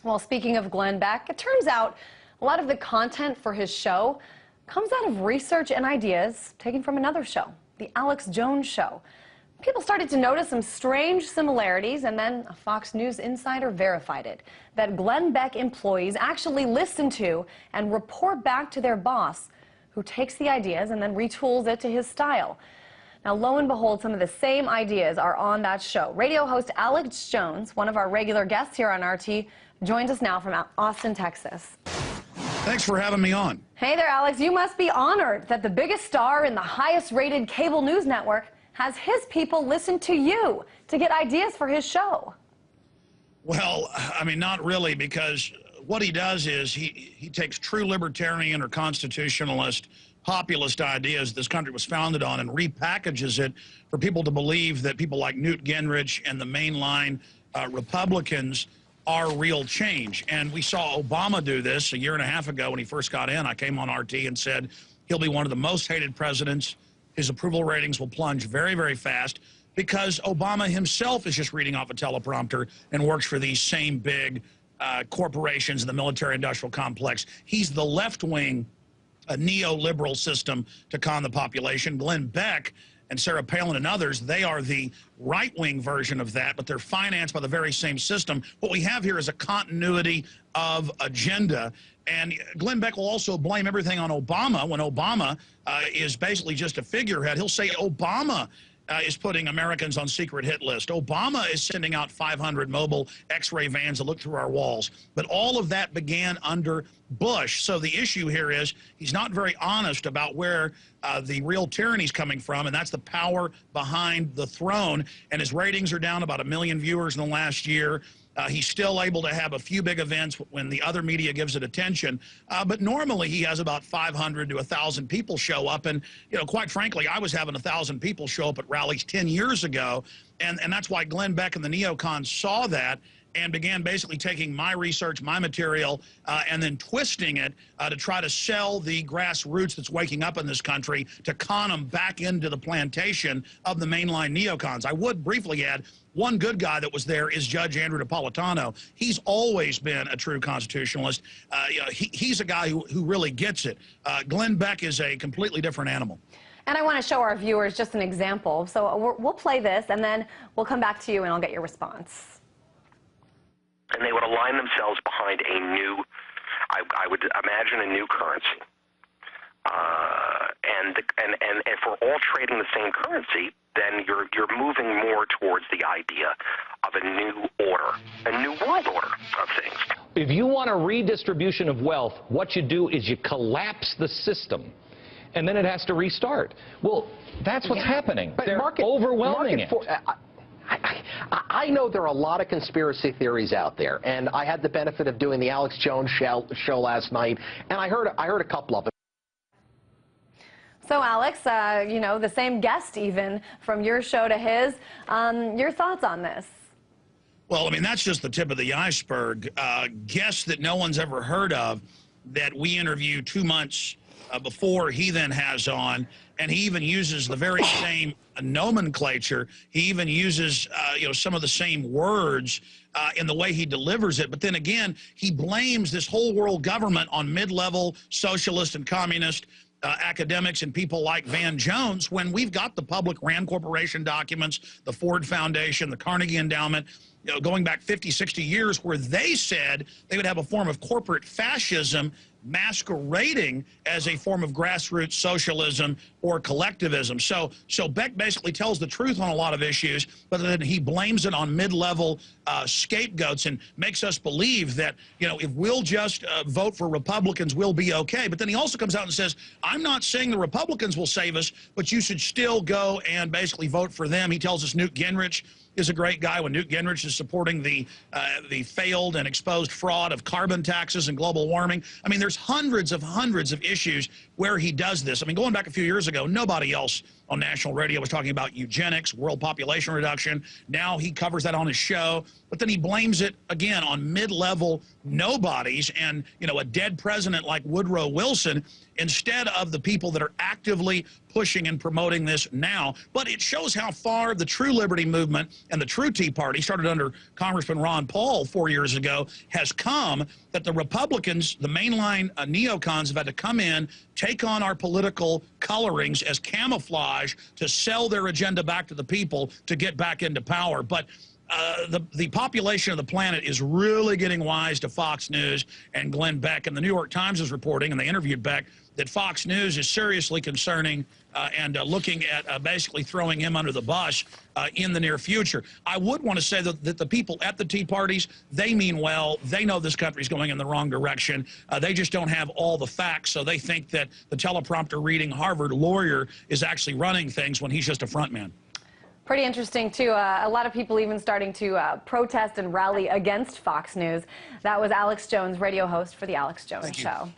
Well, speaking of Glenn Beck, it turns out a lot of the content for his show comes out of research and ideas taken from another show, The Alex Jones Show. People started to notice some strange similarities, and then a Fox News insider verified it, that Glenn Beck employees actually listen to and report back to their boss, who takes the ideas and then retools it to his style. Now, lo and behold, some of the same ideas are on that show. Radio host Alex Jones, one of our regular guests here on RT, joins us now from Austin, Texas. Thanks for having me on. Hey there, Alex. You must be honored that the biggest star in the highest-rated cable news network has his people listen to you to get ideas for his show. Well, I mean, not really, because what he does is he takes true libertarian or constitutionalist populist ideas this country was founded on and repackages it for people to believe that people like Newt Gingrich and the mainline Republicans are real change. And we saw Obama do this a year and a half ago when he first got in. I came on RT and said he'll be one of the most hated presidents. His approval ratings will plunge very, very fast because Obama himself is just reading off a teleprompter and works for these same big corporations in the military-industrial complex. He's the left-wing a neoliberal system to con the population. Glenn Beck and Sarah Palin and others, they are the right-wing version of that, but they're financed by the very same system. What we have here is a continuity of agenda. And Glenn Beck will also blame everything on Obama when Obama is basically just a figurehead. He'll say Obama is putting Americans on secret hit list. Obama is sending out 500 mobile X-ray vans to look through our walls. But all of that began under Bush. So the issue here is he's not very honest about where the real tyranny is coming from, and that's the power behind the throne. And his ratings are down about 1 million viewers in the last year. He's still able to have a few big events when the other media gives it attention. But normally he has about 500 to 1,000 people show up. And, you know, quite frankly, I was having 1,000 people show up at rallies 10 years ago. And that's why Glenn Beck and the neocons saw that and began basically taking my research, my material, and then twisting it to try to sell the grassroots that's waking up in this country to con them back into the plantation of the mainline neocons. I would briefly add, one good guy that was there is Judge Andrew Napolitano. He's always been a true constitutionalist. You know, he's a guy who really gets it. Glenn Beck is a completely different animal. And I want to show our viewers just an example. So we'll play this, and then we'll come back to you, and I'll get your response. And they would align themselves behind a new, I would imagine, a new currency. And if we're all trading the same currency, then you're moving more towards the idea of a new order, a new world order of things. If you want a redistribution of wealth, what you do is you collapse the system, and then it has to restart. Well, that's what's happening. But They're overwhelming it. I know there are a lot of conspiracy theories out there, and I had the benefit of doing the Alex Jones show last night, and I heard a couple of them. So, Alex, you know, the same guest even from your show to his. Your thoughts on this? Well, I mean, that's just the tip of the iceberg. Guests that no one's ever heard of that we interview 2 months before he then has on, and he even uses the very same nomenclature. He even uses, you know, some of the same words in the way he delivers it. But then again, he blames this whole world government on mid-level socialist and communist academics and people like Van Jones, when we've got the public Rand Corporation documents, the Ford Foundation, the Carnegie Endowment, you know, going back 50, 60 years, where they said they would have a form of corporate fascism masquerading as a form of grassroots socialism or collectivism. So Beck basically tells the truth on a lot of issues, but then he blames it on mid-level scapegoats and makes us believe that, you know, if we'll just vote for Republicans, we'll be okay. But then he also comes out and says, I'm not saying the Republicans will save us, but you should still go and basically vote for them. He tells us Newt Gingrich is a great guy when Newt Gingrich is supporting the failed and exposed fraud of carbon taxes and global warming. I mean, there's hundreds of issues where he does this. I mean, going back a few years ago, nobody else on national radio was talking about eugenics, world population reduction. Now he covers that on his show, but then he blames it again on mid-level nobodies and, you know, a dead president like Woodrow Wilson instead of the people that are actively pushing and promoting this now. But it shows how far the true liberty movement and the true Tea Party, started under Congressman Ron Paul 4 years ago, has come, that the Republicans, the mainline neocons, have had to come in, take on our political colorings as camouflage to sell their agenda back to the people to get back into power. But the population of the planet is really getting wise to Fox News and Glenn Beck. And the New York Times is reporting, and they interviewed Beck, that Fox News is seriously concerning and looking at basically throwing him under the bus in the near future. I would want to say that the people at the Tea Parties, they mean well. They know this country's going in the wrong direction. They just don't have all the facts, so they think that the teleprompter reading Harvard lawyer is actually running things when he's just a front man. Pretty interesting, too. A lot of people even starting to protest and rally against Fox News. That was Alex Jones, radio host for The Alex Jones Show.